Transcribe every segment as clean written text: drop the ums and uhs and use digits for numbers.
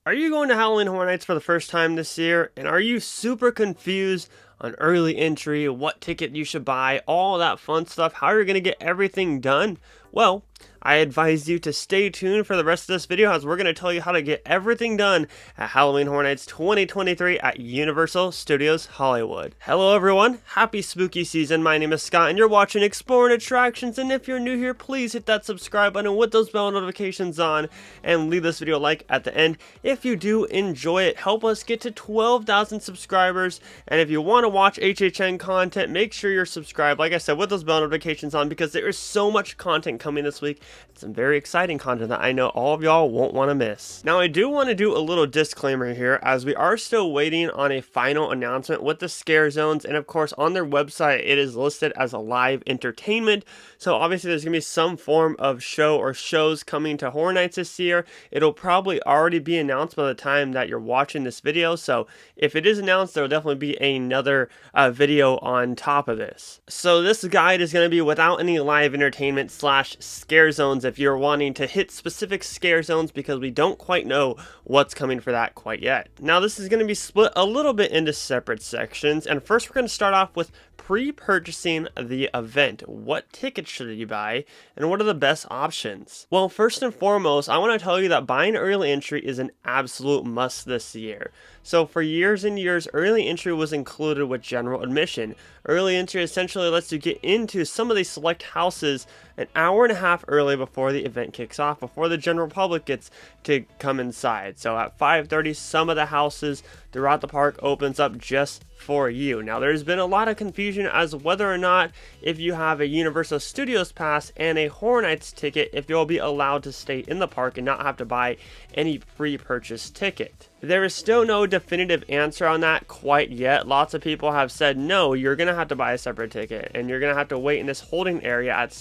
Are you going to Halloween Horror Nights for the first time this year? And are you super confused on early entry, what ticket you should buy, all that fun stuff, how you're going to get everything done? Well, I advise you to stay tuned for the rest of this video as we're going to tell you how to get everything done at Halloween Horror Nights 2023 at Universal Studios Hollywood. Hello everyone, happy spooky season. My name is Scott and you're watching Exploring Attractions, and if you're new here, please hit that subscribe button with those bell notifications on and leave this video a like at the end. If you do enjoy it, help us get to 12,000 subscribers, and if you want to watch HHN content, make sure you're subscribed, like I said, with those bell notifications on, because there is so much content coming this week. Some very exciting content that I know all of y'all won't want to miss. Now, I do want to do a little disclaimer here, as we are still waiting on a final announcement with the scare zones, and of course on their website it is listed as a live entertainment, so obviously there's going to be some form of show or shows coming to Horror Nights this year. It'll probably already be announced by the time that you're watching this video, so if it is announced, there will definitely be another video on top of this. So this guide is going to be without any live entertainment slash scare zones if you're wanting to hit specific scare zones, because we don't quite know what's coming for that quite yet. Now, this is going to be split a little bit into separate sections, and first we're going to start off with pre-purchasing the event. What tickets should you buy, and what are the best options? Well, first and foremost, I want to tell you that buying early entry is an absolute must this year. So for years and years, early entry was included with general admission. Early entry essentially lets you get into some of these select houses an hour and a half early before the event kicks off, before the general public gets to come inside. So at 5:30, some of the houses throughout the park opens up just for you. Now, there's been a lot of confusion as whether or not, if you have a Universal Studios pass and a Horror Nights ticket, if you'll be allowed to stay in the park and not have to buy any pre-purchase ticket. There is still no definitive answer on that quite yet. Lots of people have said, no, you're going to have to buy a separate ticket, and you're going to have to wait in this holding area at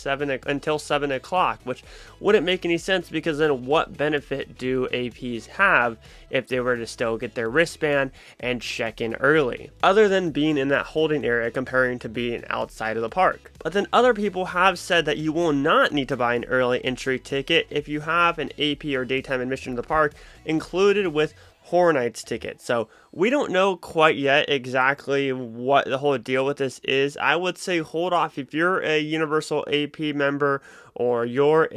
until 7 o'clock, which wouldn't make any sense, because then what benefit do APs have if they were to still get their wristband and check in early, other than being in that holding area comparing to being outside of the park? But then other people have said that you will not need to buy an early entry ticket if you have an AP or daytime admission to the park included with Horror Nights ticket. So we don't know quite yet exactly what the whole deal with this is. I would say hold off if you're a Universal AP member, or you're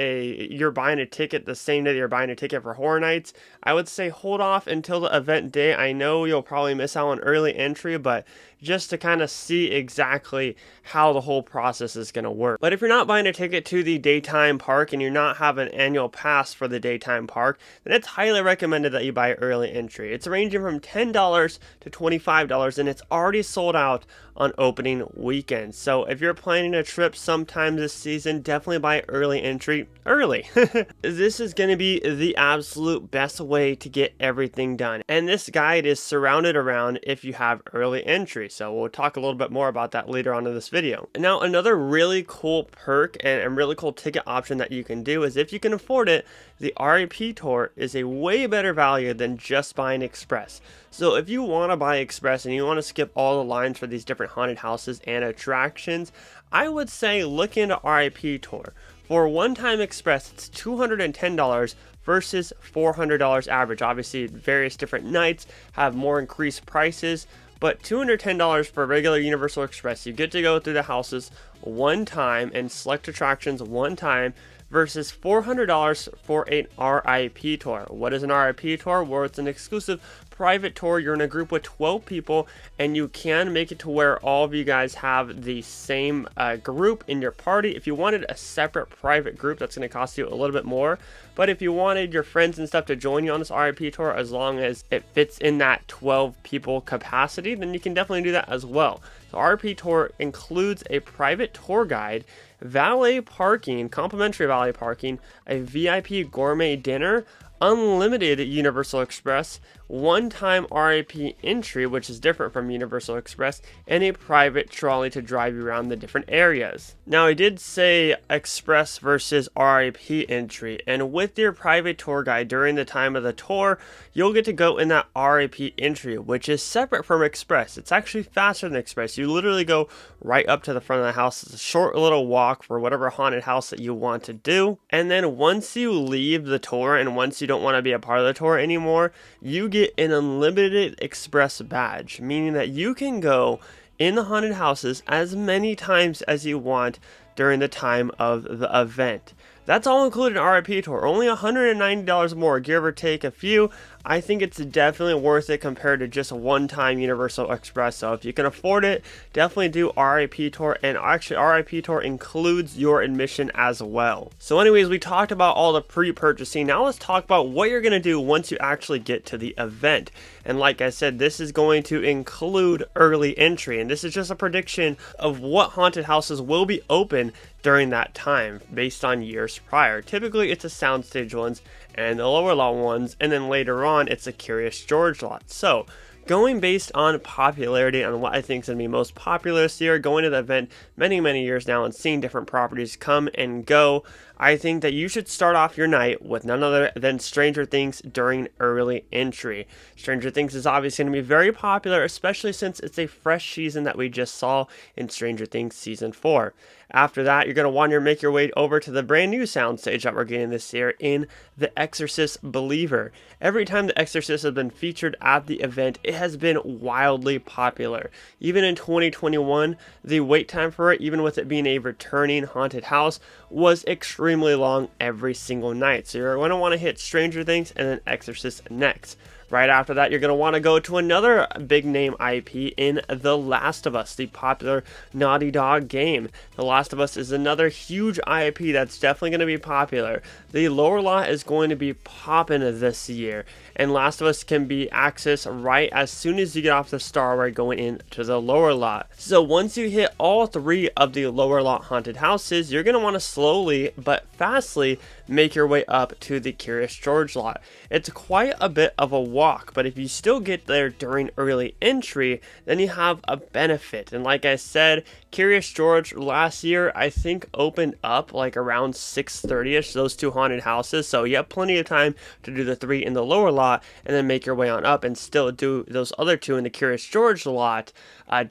buying a ticket the same day that you're buying a ticket for Horror Nights. I would say hold off until the event day. I know you'll probably miss out on early entry, but just to kind of see exactly how the whole process is going to work. But if you're not buying a ticket to the daytime park and you're not having an annual pass for the daytime park, then it's highly recommended that you buy early entry. It's ranging from $10 to $25, and it's already sold out on opening weekend. So if you're planning a trip sometime this season, definitely buy early entry early. This is going to be the absolute best way to get everything done, and this guide is surrounded around if you have early entry. So we'll talk a little bit more about that later on in this video. Now, another really cool perk and really cool ticket option that you can do is, if you can afford it, the RIP tour is a way better value than just buying Express. So if you want to buy Express and you want to skip all the lines for these different haunted houses and attractions, I would say look into RIP tour. For one-time Express, it's $210 versus $400 average. Obviously, various different nights have more increased prices, but $210 for regular Universal Express, you get to go through the houses one time and select attractions one time, versus $400 for an RIP tour. What is an RIP tour? Well, it's an exclusive private tour. You're in a group with 12 people, and you can make it to where all of you guys have the same group in your party. If you wanted a separate private group, that's going to cost you a little bit more. But if you wanted your friends and stuff to join you on this RIP tour, as long as it fits in that 12 people capacity, then you can definitely do that as well. The RIP tour includes a private tour guide, valet parking, complimentary valet parking, a VIP gourmet dinner, unlimited Universal Express, one-time RIP entry, which is different from Universal Express, and a private trolley to drive you around the different areas. Now, I did say Express versus RIP entry, and with your private tour guide during the time of the tour, you'll get to go in that RIP entry, which is separate from Express. It's actually faster than Express. You literally go right up to the front of the house. It's a short little walk for whatever haunted house that you want to do, and then once you leave the tour and once you don't want to be a part of the tour anymore, you get an unlimited express badge, meaning that you can go in the haunted houses as many times as you want during the time of the event. That's all included in RIP Tour, only $190 more, give or take a few. I think it's definitely worth it compared to just a one-time Universal Express. So if you can afford it, definitely do RIP Tour, and actually RIP Tour includes your admission as well. So anyways, we talked about all the pre-purchasing. Now let's talk about what you're going to do once you actually get to the event. And like I said, this is going to include early entry, and this is just a prediction of what haunted houses will be open during that time based on years prior. Typically it's the soundstage ones and the lower lot ones, and then later on it's the Curious George lot. So going based on popularity on what I think is going to be most popular this year, going to the event many years now and seeing different properties come and go, I think that you should start off your night with none other than Stranger Things during early entry. Stranger Things is obviously going to be very popular, especially since it's a fresh season that we just saw in Stranger Things Season 4. After that, you're going to want to make your way over to the brand new soundstage that we're getting this year in The Exorcist Believer. Every time The Exorcist has been featured at the event, it has been wildly popular. Even in 2021, the wait time for it, even with it being a returning haunted house, was extremely long every single night. So you're going to want to hit Stranger Things and then Exorcist next. Right after that, you're going to want to go to another big name IP in The Last of Us, the popular Naughty Dog game. The Last of Us is another huge IP that's definitely going to be popular. The lower lot is going to be popping this year, and Last of Us can be accessed right as soon as you get off the Star Ride going into the lower lot. So once you hit all three of the lower lot haunted houses, you're going to want to slowly but fastly make your way up to the Curious George lot. It's quite a bit of a walk, but if you still get there during early entry, then you have a benefit. And like I said, Curious George last year I think opened up like around 6:30ish, those two haunted houses, so you have plenty of time to do the three in the lower lot and then make your way on up and still do those other two in the Curious George lot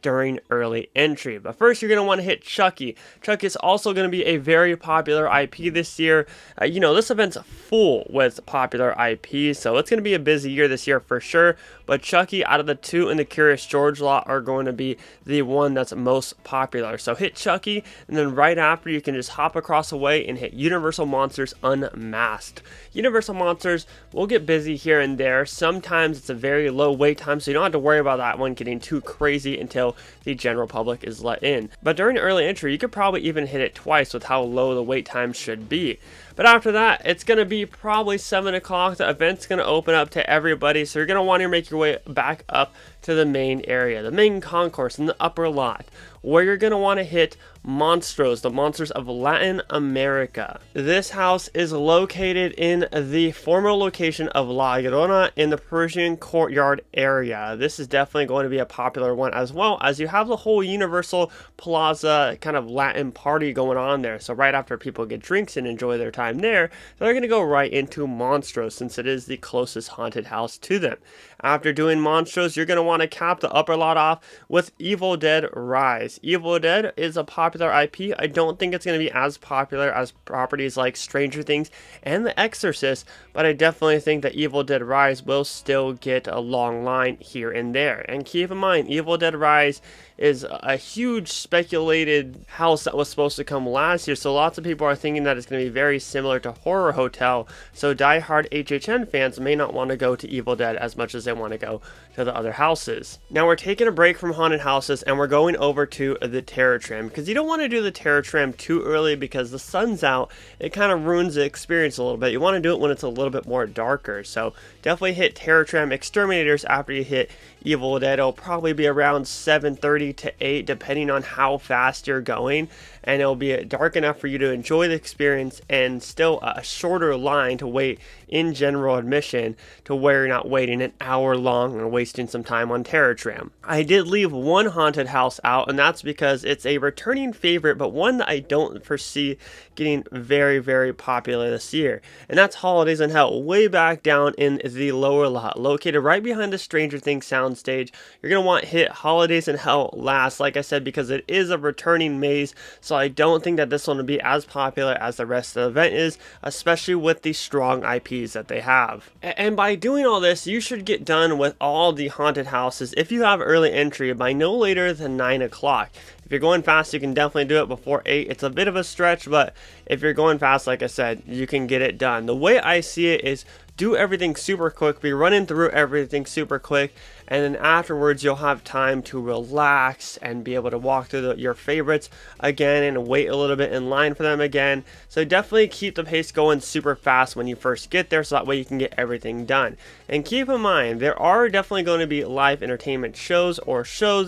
during early entry. But first, you're going to want to hit Chucky. Chucky is also going to be a very popular IP this year. This event's full with popular IPs, so it's going to be a busy year this year for sure. But Chucky, out of the two in the Curious George lot, are going to be the one that's most popular. So hit Chucky, and then right after, you can just hop across the way and hit Universal Monsters Unmasked. Universal Monsters will get busy here and there. Sometimes it's a very low wait time, so you don't have to worry about that one getting too crazy until the general public is let in. But during early entry, you could probably even hit it twice with how low the wait time should be. But after that, it's going to be probably 7 o'clock. The event's going to open up to everybody, so you're going to want to make your way back up to the main area, the main concourse in the upper lot, where you're going to want to hit Monstros, the Monsters of Latin America. This house is located in the former location of La Llorona in the Parisian Courtyard area. This is definitely going to be a popular one, as well as you have the whole Universal Plaza kind of Latin party going on there. So right after people get drinks and enjoy their time there, they're going to go right into Monstros since it is the closest haunted house to them. After doing Monstros, you're going to want to cap the upper lot off with Evil Dead Rise. Evil Dead is a popular IP. I don't think it's going to be as popular as properties like Stranger Things and The Exorcist, but I definitely think that Evil Dead Rise will still get a long line here and there. And keep in mind, Evil Dead Rise is a huge speculated house that was supposed to come last year, so lots of people are thinking that it's going to be very similar to Horror Hotel, so diehard HHN fans may not want to go to Evil Dead as much as they want to go to the other houses. Now we're taking a break from haunted houses and we're going over to the Terror Tram, because you don't want to do the Terror Tram too early because the sun's out. It kind of ruins the experience a little bit. You want to do it when it's a little bit more darker, so definitely hit Terror Tram Exterminators after you hit Evil Dead. It'll probably be around 7:30 to 8 depending on how fast you're going, and it'll be dark enough for you to enjoy the experience and still a shorter line to wait in general admission, to where you're not waiting an hour long and wasting some time time on Terror Tram. I did leave one haunted house out, and that's because it's a returning favorite, but one that I don't foresee getting very popular this year. And that's Holidays in Hell, way back down in the lower lot, located right behind the Stranger Things soundstage. You're going to want to hit Holidays in Hell last, like I said, because it is a returning maze, so I don't think that this one will be as popular as the rest of the event is, especially with the strong IPs that they have. And by doing all this, you should get done with all the haunted houses if you have early entry by no later than 9 o'clock. If you're going fast, you can definitely do it before 8. It's a bit of a stretch, but if you're going fast, like I said, you can get it done. The way I see it is do everything super quick, be running through everything super quick, and then afterwards you'll have time to relax and be able to walk through your favorites again and wait a little bit in line for them again. So definitely keep the pace going super fast when you first get there, so that way you can get everything done. And keep in mind, there are definitely going to be live entertainment shows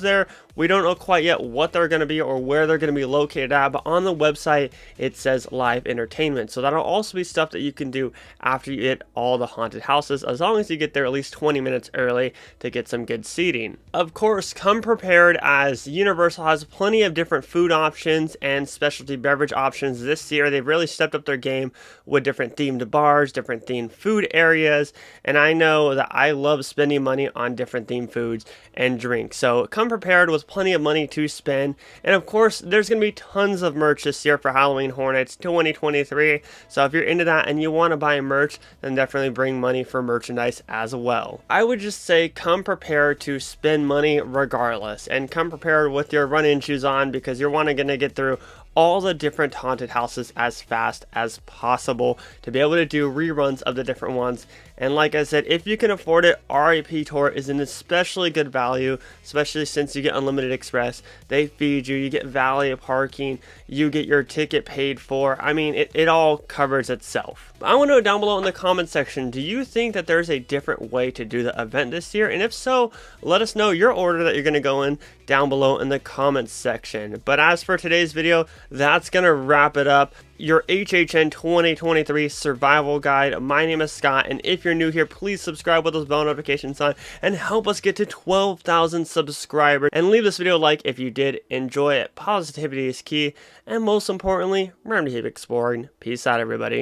there. We don't know quite yet what they're going to be or where they're going to be located at, but on the website it says live entertainment. So that'll also be stuff that you can do after you hit all the haunted houses, as long as you get there at least 20 minutes early to get some good seating. Of course, come prepared, as Universal has plenty of different food options and specialty beverage options this year. They've really stepped up their game with different themed bars, different themed food areas, and I know that I love spending money on different themed foods and drinks. So come prepared with plenty of money to spend. And of course, there's going to be tons of merch this year for Halloween Horror-Nights 2023. So if you're into that and you want to buy merch, then definitely bring money for merchandise as well. I would just say come prepared to spend money regardless, and come prepared with your run-in shoes on, because you're going to get through all the different haunted houses as fast as possible to be able to do reruns of the different ones. And like I said, if you can afford it, RIP Tour is an especially good value, especially since you get Unlimited Express. They feed you, you get valet parking, you get your ticket paid for. I mean, it all covers itself. I want to know down below in the comment section, do you think that there's a different way to do the event this year? And if so, let us know your order that you're going to go in down below in the comments section. But as for today's video, that's going to wrap it up. Your HHN 2023 survival guide. My name is Scott, and if you're new here, please subscribe with those bell notifications on and help us get to 12,000 subscribers, and leave this video a like if you did enjoy it. Positivity is key, and most importantly, remember to keep exploring. Peace out, everybody.